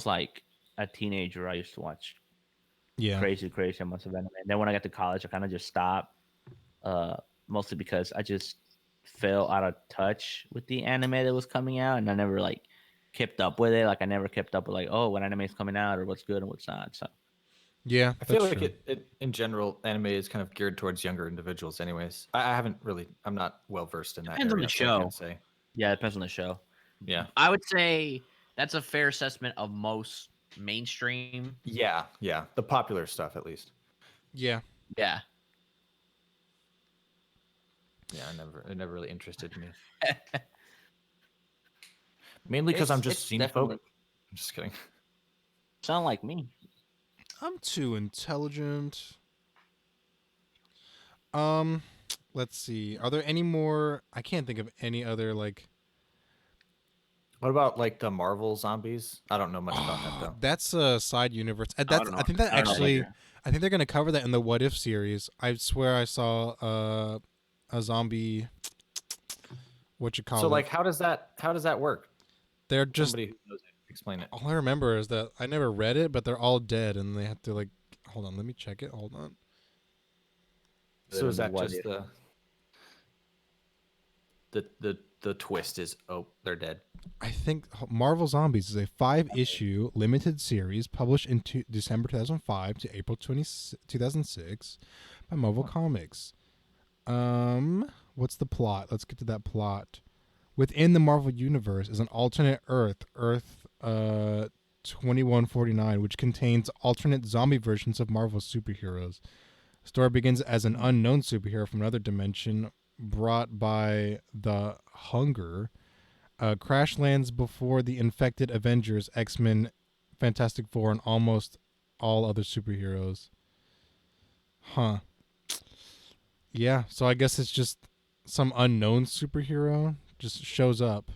like a teenager, I used to watch Yeah. crazy amounts of anime. And then when I got to college, I kind of just stopped. Mostly because I just fell out of touch with the anime that was coming out, and I never like kept up with it. Like I never kept up with like, oh, when anime is coming out or what's good and what's not. So Yeah, I feel that's like true. it in general, anime is kind of geared towards younger individuals anyways. I haven't really I'm not well versed in that Depends on area, the so I show. can't say. yeah, it depends on the show. Yeah. I would say that's a fair assessment of most mainstream. Yeah, yeah. The popular stuff at least. Yeah. Yeah. Yeah, it never really interested me. Mainly because I'm just It's definitely- xenophobic. I'm just kidding. Sound like me. I'm too intelligent. Let's see. Are there any more? I can't think of any other like. What about like the Marvel zombies? I don't know much about that though. That's a side universe. I don't know. think that I don't know actually. either. I think they're gonna cover that in the What If series. I swear I saw a zombie. What you call So it? like how does that work? They're just. Somebody who knows it, explain it. All I remember is that I never read it, but they're all dead, and they have to like. Hold on, let me check it. Hold on. So is that What just if? the twist is they're dead. I think Marvel Zombies is a 5-issue limited series published in December 2005 to April 2006 by Marvel Comics. What's the plot? Let's get to that plot. Within the Marvel Universe is an alternate Earth 2149, which contains alternate zombie versions of Marvel superheroes. The story begins as an unknown superhero from another dimension brought by the hunger Crash lands before the infected Avengers, X-Men, Fantastic Four, and almost all other superheroes. Huh. Yeah, so I guess it's just some unknown superhero just shows up.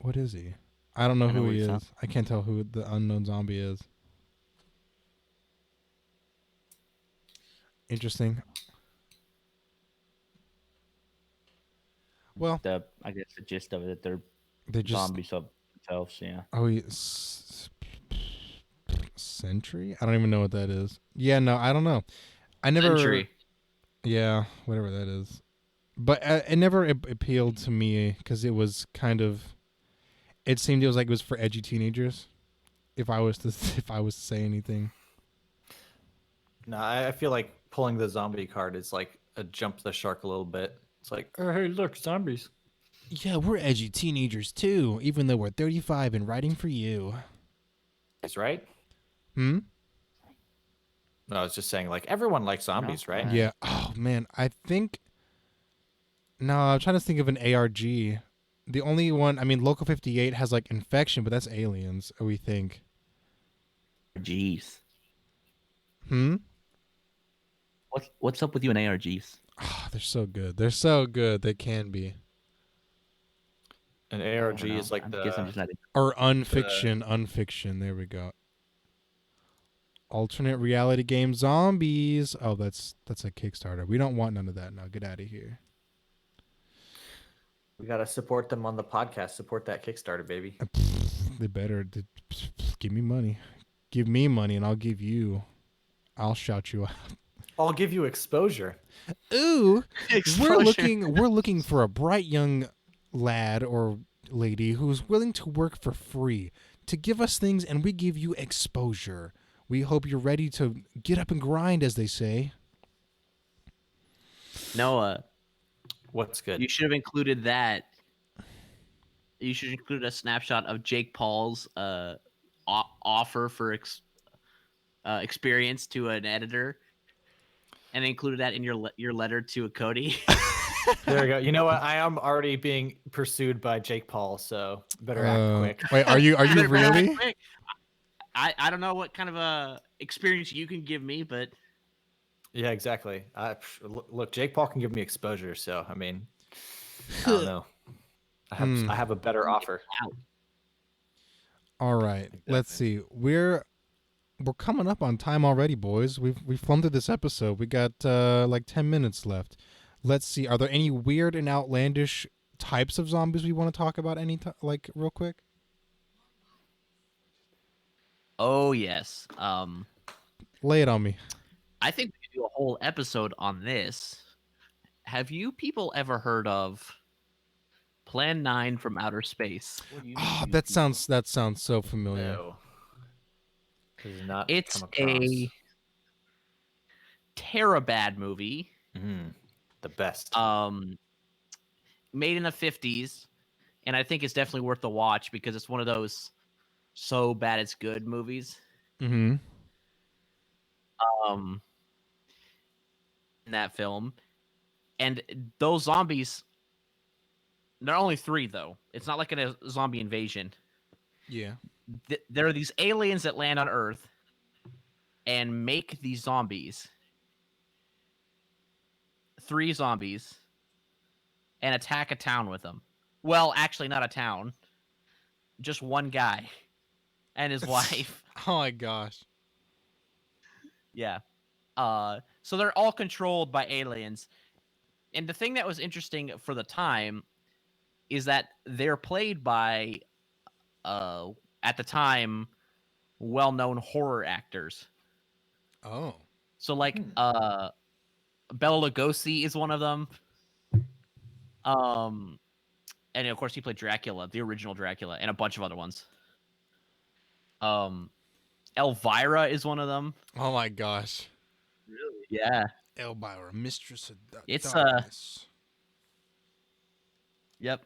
What is he? I don't know I know who what he he's is. on. I can't tell who the unknown zombie is. Interesting. Well, I guess the gist of it that they're they just zombies of themselves. Yeah. Sentry? I don't even know what that is. Yeah, no, I don't know. I never. Century. Yeah, whatever that is. But it never appealed to me because it was kind of. It seemed it was like it was for edgy teenagers. If I was to if I was to say anything. No, I feel like pulling the zombie card is like a jump the shark a little bit. It's like, oh hey, look, zombies. Yeah, we're edgy teenagers too, even though we're 35 and writing for you. Is right? Hmm? No, I was just saying, like everyone likes zombies, right? Alright. Yeah. Oh man, I think. No, I'm trying to think of an ARG. The only one, I mean, Local 58 has like infection, but that's aliens. We think. Jeez. Hmm. What's up with you and ARGs? Oh, they're so good. They're so good. They can be. An I ARG don't know. is like I guess I'm just not. Or unfiction. Unfiction. There we go. Alternate reality game zombies. Oh, that's a Kickstarter. We don't want none of that now. Get out of here. we gotta support them on the podcast. Support that Kickstarter, baby. They better give me money. Give me money, and I'll give you. I'll shout you out. I'll give you exposure. Ooh, we're Exposure. looking for a bright young lad or lady who's willing to work for free to give us things, and we give you exposure. We hope you're ready to get up and grind, as they say. Noah, What's good? you should have included that. You should include a snapshot of Jake Paul's offer for experience to an editor, and included that in your letter to Cody. There we go. You know what? I am already being pursued by Jake Paul, so better act quick. Wait, are you Better act really? quick. I don't know what kind of experience you can give me, but Yeah, exactly. Look, Jake Paul can give me exposure, so I mean, I don't know. I have a better offer. All right, let's see. We're coming up on time already, boys. We've flown through this episode. We got like 10 minutes left. Let's see. Are there any weird and outlandish types of zombies we want to talk about? Like real quick? oh yes, Lay it on me. I think we could do a whole episode on this. Have you people ever heard of Plan 9 from Outer Space? Oh, that sounds so familiar. No, does not It's come across. a Terabad movie. The best. Made in the 50s, and I think it's definitely worth the watch because it's one of those so bad it's good movies. Mm-hmm. In that film, and those zombies, there are only 3 though. It's not like a zombie invasion. Yeah. There are these aliens that land on Earth and make these zombies. 3 zombies. And attack a town with them. Well, actually, not a town. Just one guy and his wife. Oh my gosh. Yeah. So they're all controlled by aliens. And the thing that was interesting for the time is that they're played by, at the time, well-known horror actors. Oh. So, like, Bela Lugosi is one of them. And of course he played Dracula, the original Dracula, and a bunch of other ones. Elvira is one of them. Oh my gosh. Really? Yeah. Elvira, Mistress of It's Darkness. Yep.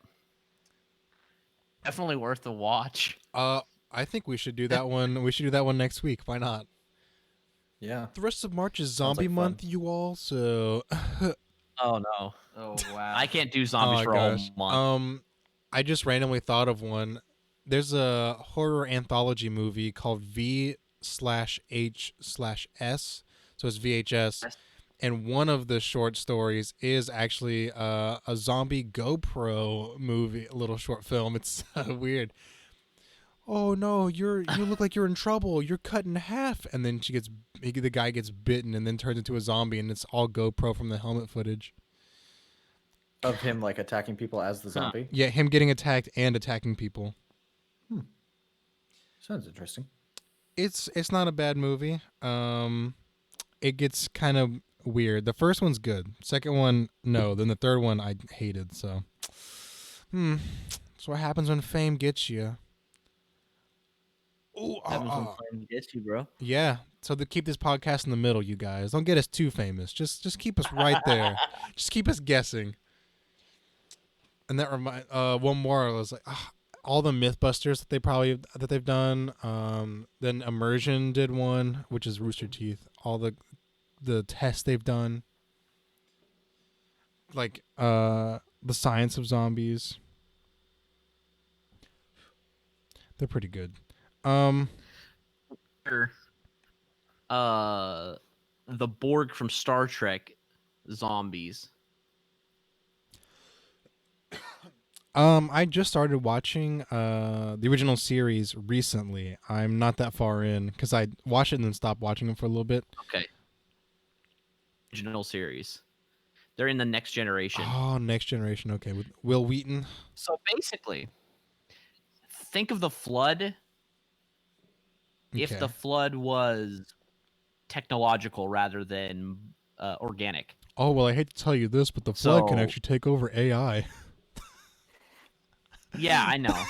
Definitely worth the watch. I think we should do that one. We should do that one next week. Why not? Yeah. The rest of March is Sounds Zombie like fun. Month, you all. So Oh no, Oh wow. I can't do zombies Oh for a whole gosh. month. I just randomly thought of one. There's a horror anthology movie called V/H/S. So it's VHS. And one of the short stories is actually a zombie GoPro movie, a little short film. It's weird. Oh no, you look like you're in trouble. You're cut in half, and then the guy gets bitten, and then turns into a zombie, and it's all GoPro from the helmet footage. Of him like attacking people as the Huh. zombie. Yeah, him getting attacked and attacking people. Sounds interesting. It's not a bad movie. It gets kind of weird. The first one's good. Second one, no. Then the third one, I hated. So, that's what happens when fame gets you. Ooh, Happens when fame gets you, bro. yeah. So to keep this podcast in the middle, you guys don't get us too famous. Just keep us right there. Just keep us guessing. And that one more was like all the MythBusters that they've done. Then Immersion did one, which is Rooster Teeth. All the tests they've done, like the science of zombies. They're pretty good. Uh, the Borg from Star Trek zombies. I just started watching the original series recently. I'm not that far in because I watched it and then stopped watching them for a little bit. Okay. Original series. They're in the Next Generation. Oh, Next Generation. Okay, with Will Wheaton. So basically, think of the flood if Okay. the flood was technological rather than organic. Oh well, I hate to tell you this, but the flood can So- actually take over AI. Yeah, I know.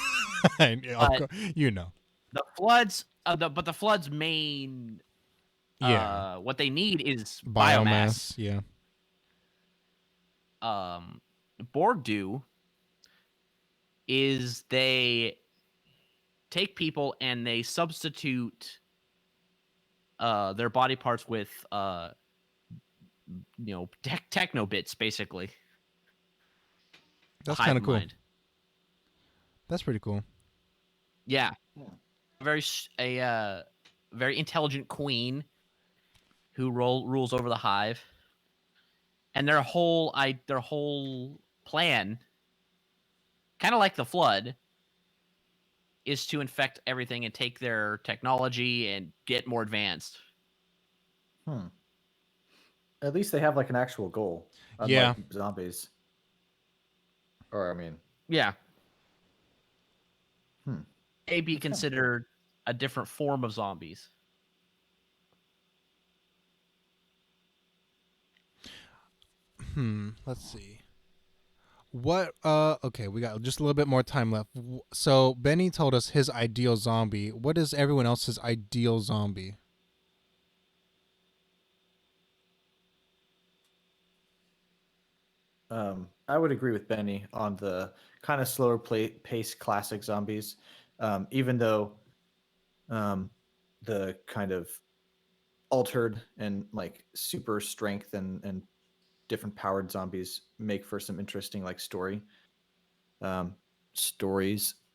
But- You know. The floods, but the floods' main, Yeah. what they need is Biomass. biomass. Yeah. Borg do is they take people and they substitute their body parts with techno bits, basically. That's Hive kind of cool. mind. That's pretty cool. Yeah. A very intelligent queen who rules over the hive, and their whole plan, kind of like the flood, is to infect everything and take their technology and get more advanced. At least they have like an actual goal, unlike Yeah. zombies. Or I mean, Yeah. May be considered a different form of zombies. Let's see. What okay, we got just a little bit more time left. So Benny told us his ideal zombie. What is everyone else's ideal zombie? I would agree with Benny on the kind of slower pace classic zombies. Even though the kind of altered and like super strength and different powered zombies make for some interesting like stories.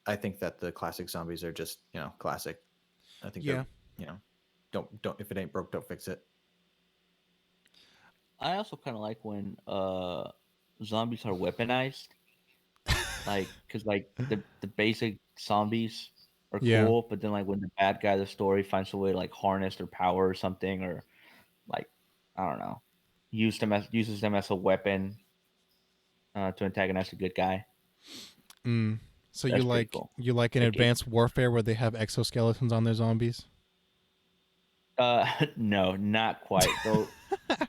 I think that the classic zombies are just classic. I think Yeah. they're don't if it ain't broke, don't fix it. I also kind of like when zombies are weaponized, like because like the basic zombies are Yeah. cool, but then like when the bad guy of the story finds a way to like harness their power or something, or like I don't know, uses them as a weapon to antagonize a good guy. So That's pretty cool. you like an Like advanced warfare where they have exoskeletons on their zombies? no, not quite. Though, I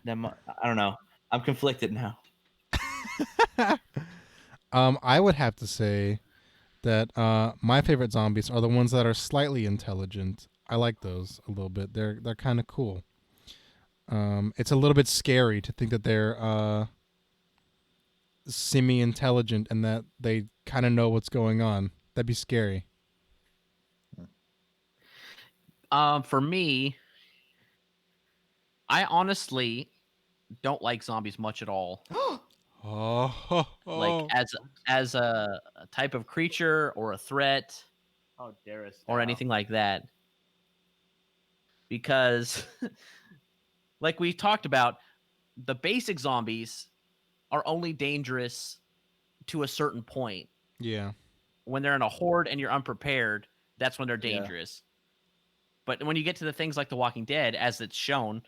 don't know. I'm conflicted now. I would have to say that my favorite zombies are the ones that are slightly intelligent. I like those a little bit. They're kind of cool. It's a little bit scary to think that they're semi-intelligent and that they kind of know what's going on. That'd be scary. For me, I honestly don't like zombies much at all. Oh, Like as a type of creature or a threat How darest or thou? anything like that. Because like we talked about, the basic zombies are only dangerous to a certain point. yeah, When they're in a horde and you're unprepared, that's when they're Yeah. dangerous. But when you get to the things like The Walking Dead, as it's shown,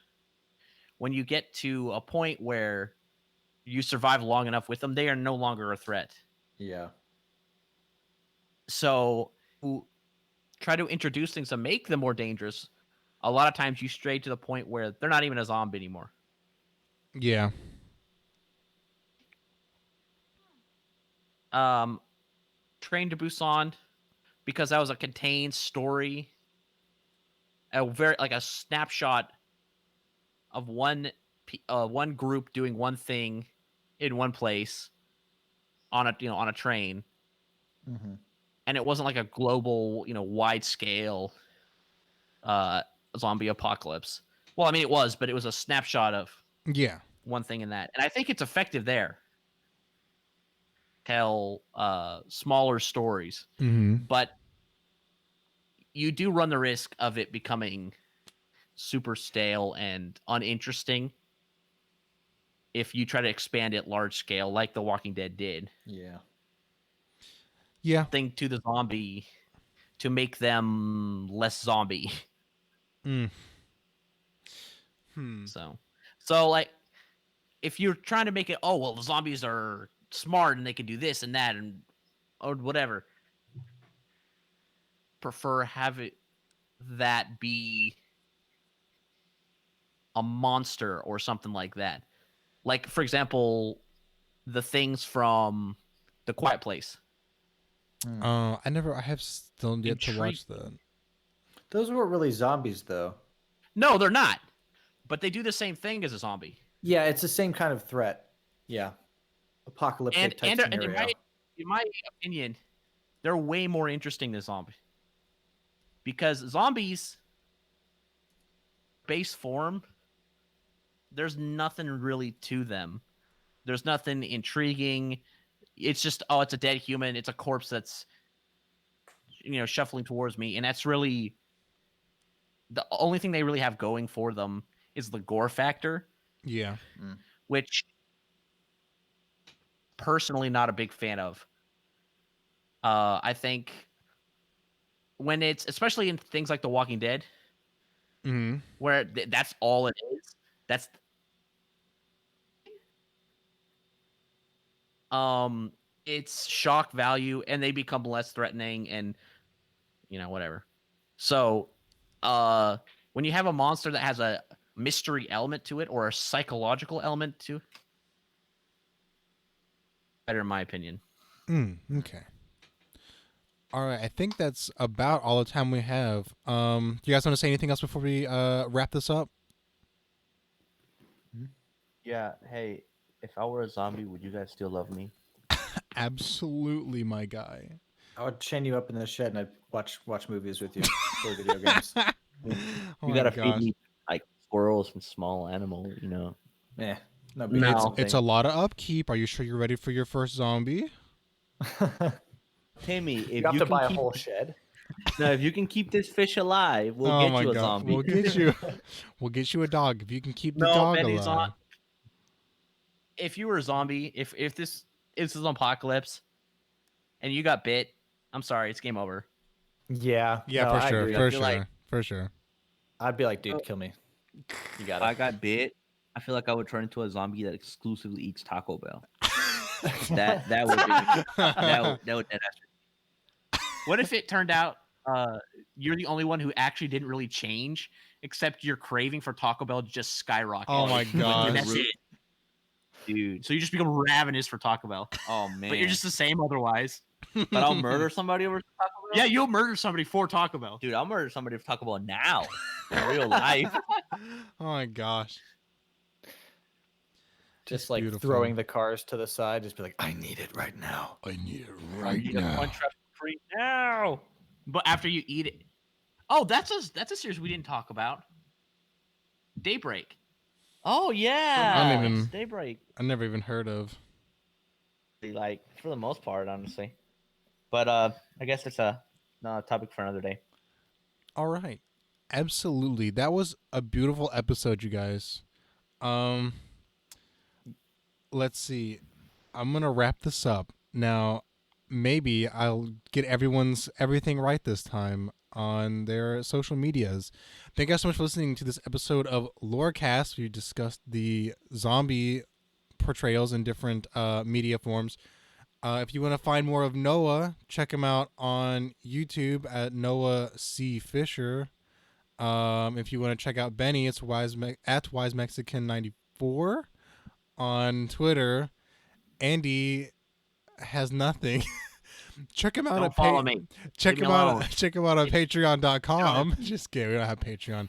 when you get to a point where you survive long enough with them, they are no longer a threat. Yeah. So you try to introduce things to make them more dangerous. A lot of times you stray to the point where they're not even a zombie anymore. yeah, Train to Busan, because that was a contained story, a very like a snapshot of one group doing one thing in one place on a train, Mm-hmm. and it wasn't like a global wide scale uh zombie apocalypse. Well, I mean it was, but it was a snapshot of yeah. one thing in that, and I think it's effective there. Tell smaller stories, Mm-hmm. but you do run the risk of it becoming super stale and uninteresting if you try to expand it large scale like The Walking Dead did. Yeah. Yeah. Thing to the zombie to make them less zombie. Mm. Hmm. So like if you're trying to make it, oh well, the zombies are smart and they can do this and that and or whatever, prefer have it that be a monster or something like that. Like for example, the things from The Quiet Place. I have still yet to Intrigue. watch that. Those weren't really zombies, though. No, they're not. But they do the same thing as a zombie. Yeah, it's the same kind of threat. Yeah. Apocalyptic type And scenario. in my opinion, they're way more interesting than zombies. Because zombies base form, there's nothing really to them. There's nothing intriguing. It's just, oh, it's a dead human. It's a corpse that's shuffling towards me, and that's really the only thing they really have going for them is the gore factor, Yeah. which personally not a big fan of. I think when it's especially in things like The Walking Dead, Mm-hmm. where that's all it is. That's it's shock value, and they become less threatening, and whatever. So, when you have a monster that has a mystery element to it or a psychological element to it, better in my opinion. Okay. All right. I think that's about all the time we have. Do you guys want to say anything else before we wrap this up? Yeah. Hey, if I were a zombie, would you guys still love me? Absolutely, my guy. I would chain you up in the shed and I'd watch movies with you, play video games. Oh You my gotta gosh. feed me like squirrels and small animals, Yeah, no big It's deal. it's a lot of upkeep. Are you sure you're ready for your first zombie? Timmy, if You have you to can buy a keep whole shed. no, if you can keep this fish alive, we'll Oh get my you a God. zombie. We'll get you a dog if you can keep the No, dog Benny, alive. if you were a zombie, if this is an apocalypse and you got bit, I'm sorry, it's game over. Yeah, Yeah, no, for I sure, agree. for feel sure, like- for sure. I'd be like, dude, kill me. You got If I it. got bit, I feel like I would turn into a zombie that exclusively eats Taco Bell. That would be that would dead ass. What if it turned out you're the only one who actually didn't really change, except your craving for Taco Bell just skyrocketed? Oh my And gosh. that's it. Dude. So you just become ravenous for Taco Bell, Oh man. but you're just the same otherwise. But I'll murder somebody over Taco Bell. Yeah, you'll murder somebody for Taco Bell. Dude, I'll murder somebody for Taco Bell now. In real life. Oh my gosh. Just It's like beautiful. throwing the cars to the side, just be like, I need it right now. I need it I right need a now. punch up free now. But after you eat it, oh, that's a series we didn't talk about. Daybreak. Oh I yeah, don't even. Daybreak. I never even heard of. Like for the most part, honestly. But I guess it's a topic for another day. All right, absolutely. That was a beautiful episode, you guys. Um, let's see. I'm gonna wrap this up now. Maybe I'll get everyone's everything right this time on their social medias. Thank you guys so much for listening to this episode of Lorecast. We discussed the zombie portrayals in different media forms. If you want to find more of Noah, check him out on YouTube at Noah C. Fisher. If you want to check out Benny, it's at Wise Mexican 94 on Twitter. Andy has nothing. Check him out Don't at follow me. check Leave him me out. alone. Check him out on Don't- Patreon.com. Just kidding. We don't have Patreon.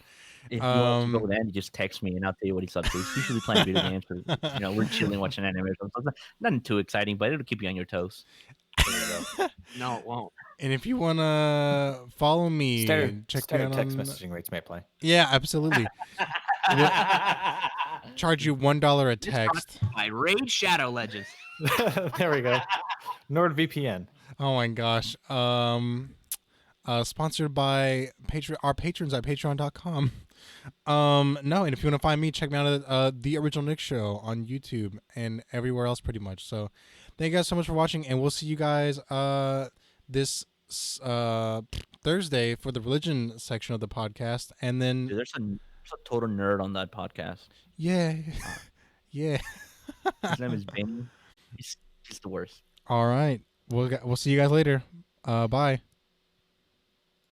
If you want to go with Andy, just text me and I'll tell you what he's up to. He's usually playing video games. Or, we're chilling, watching anime or something. Nothing too exciting, but it'll keep you on your toes. There you go. No, it won't. And if you wanna follow me, check me Standard out text on. messaging rates may apply. Yeah, absolutely. Charge you $1 a This text. by Raid Shadow Legends. There we go. NordVPN. Oh my gosh. Sponsored by our patrons at patreon.com. No, and if you want to find me, check me out at The Original Nick Show on YouTube and everywhere else pretty much. So thank you guys so much for watching, and we'll see you guys this Thursday for the religion section of the podcast. And then Dude, there's a total nerd on that podcast. yeah. Yeah. His name is Benny. He's the worst. All right. We'll see you guys later. Bye.